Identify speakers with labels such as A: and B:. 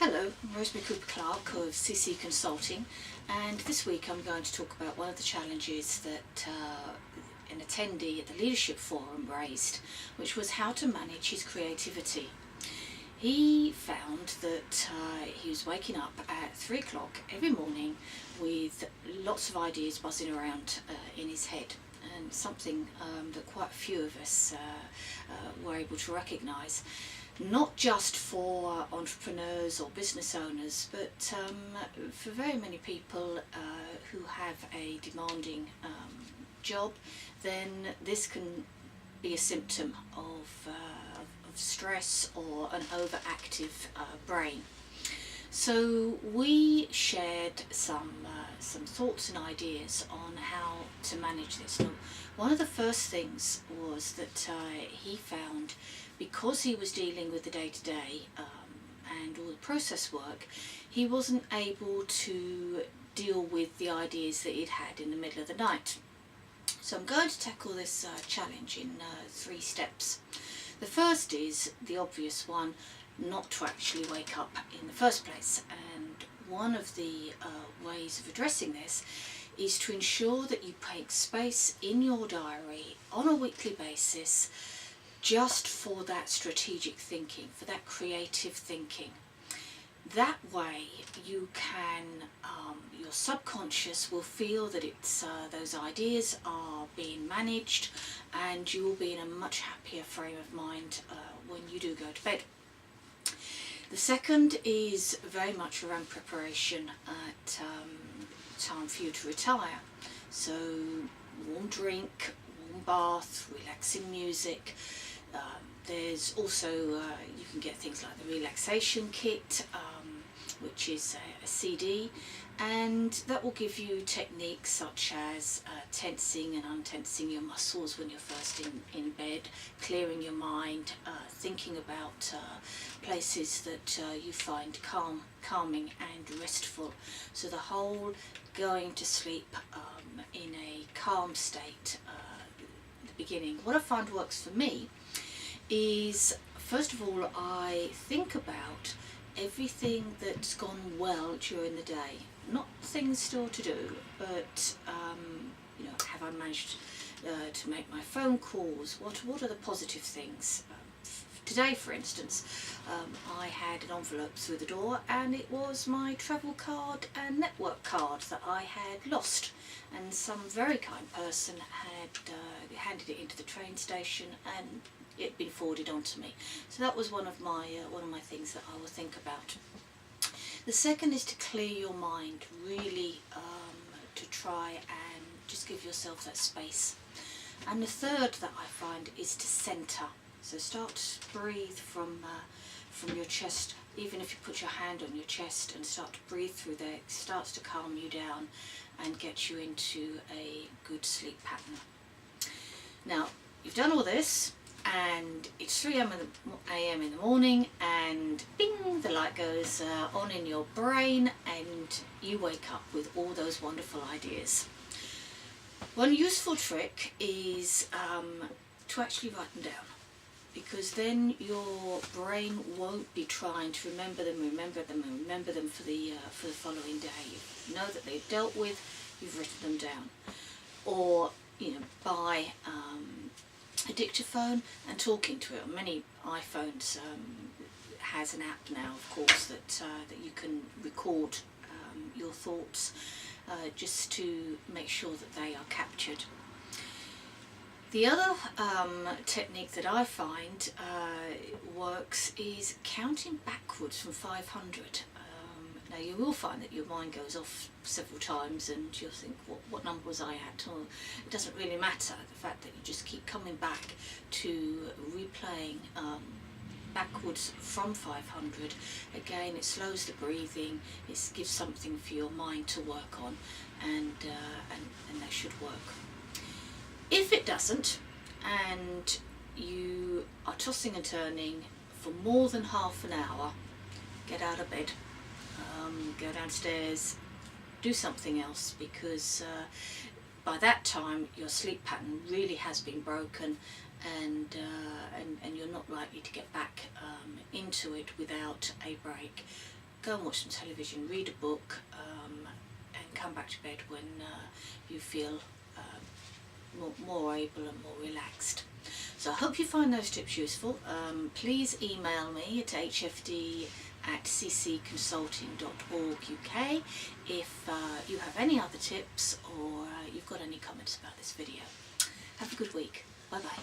A: Hello, I'm Rosemary Cooper-Clark of CC Consulting, and this week I'm going to talk about one of the challenges that an attendee at the Leadership Forum raised, which was how to manage his creativity. He found that he was waking up at 3 o'clock every morning with lots of ideas buzzing around in his head, and something that quite a few of us were able to recognise. Not just for entrepreneurs or business owners, but for very many people who have a demanding job, then this can be a symptom of stress or an overactive brain. So we shared some thoughts and ideas on how to manage this. Now, one of the first things was that he found, because he was dealing with the day-to-day and all the process work, he wasn't able to deal with the ideas that he'd had in the middle of the night. So I'm going to tackle this challenge in 3 steps. The first is the obvious one, not to actually wake up in the first place. And one of the ways of addressing this is to ensure that you make space in your diary on a weekly basis just for that strategic thinking, for that creative thinking. That way you can, your subconscious will feel that it's those ideas are being managed, and you will be in a much happier frame of mind when you do go to bed. The second is very much around preparation at time for you to retire. So warm drink, warm bath, relaxing music. There's also, you can get things like the relaxation kit, which is a CD, and that will give you techniques such as tensing and untensing your muscles when you're first in bed, clearing your mind, thinking about places that you find calming and restful. So the whole going to sleep in a calm state at the beginning. What I find works for me is, first of all, I think about everything that's gone well during the day. Not things still to do, but you know, have I managed to make my phone calls? What are the positive things? Today, for instance, I had an envelope through the door, and it was my travel card and network card that I had lost, and some very kind person had handed it into the train station, and it had been forwarded on to me. So that was one of my things that I will think about. The second is to clear your mind, really to try and just give yourself that space. And the third that I find is to centre. So start to breathe from your chest. Even if you put your hand on your chest and start to breathe through there, it starts to calm you down and get you into a good sleep pattern. Now, you've done all this, and it's 3 a.m. in the morning, and bing, the light goes on in your brain, and you wake up with all those wonderful ideas. One useful trick is to actually write them down, because then your brain won't be trying to remember them for the following day. You know that they've dealt with, you've written them down. Or, you know, buy a dictaphone and talking to it. Many iPhones has an app now, of course, that you can record your thoughts just to make sure that they are captured. The other technique that I find works is counting backwards from 500. Now you will find that your mind goes off several times and you'll think, what number was I at? Or it doesn't really matter. The fact that you just keep coming back to replaying backwards from 500. Again, it slows the breathing, it gives something for your mind to work on, and that should work. If it doesn't, and you are tossing and turning for more than half an hour, get out of bed, go downstairs, do something else, because by that time your sleep pattern really has been broken, and you're not likely to get back into it without a break. go and watch some television, read a book, and come back to bed when you feel more able and more relaxed. So I hope you find those tips useful. Please email me at hfd@ccconsulting.org.uk if you have any other tips or you've got any comments about this video. Have a good week. Bye bye.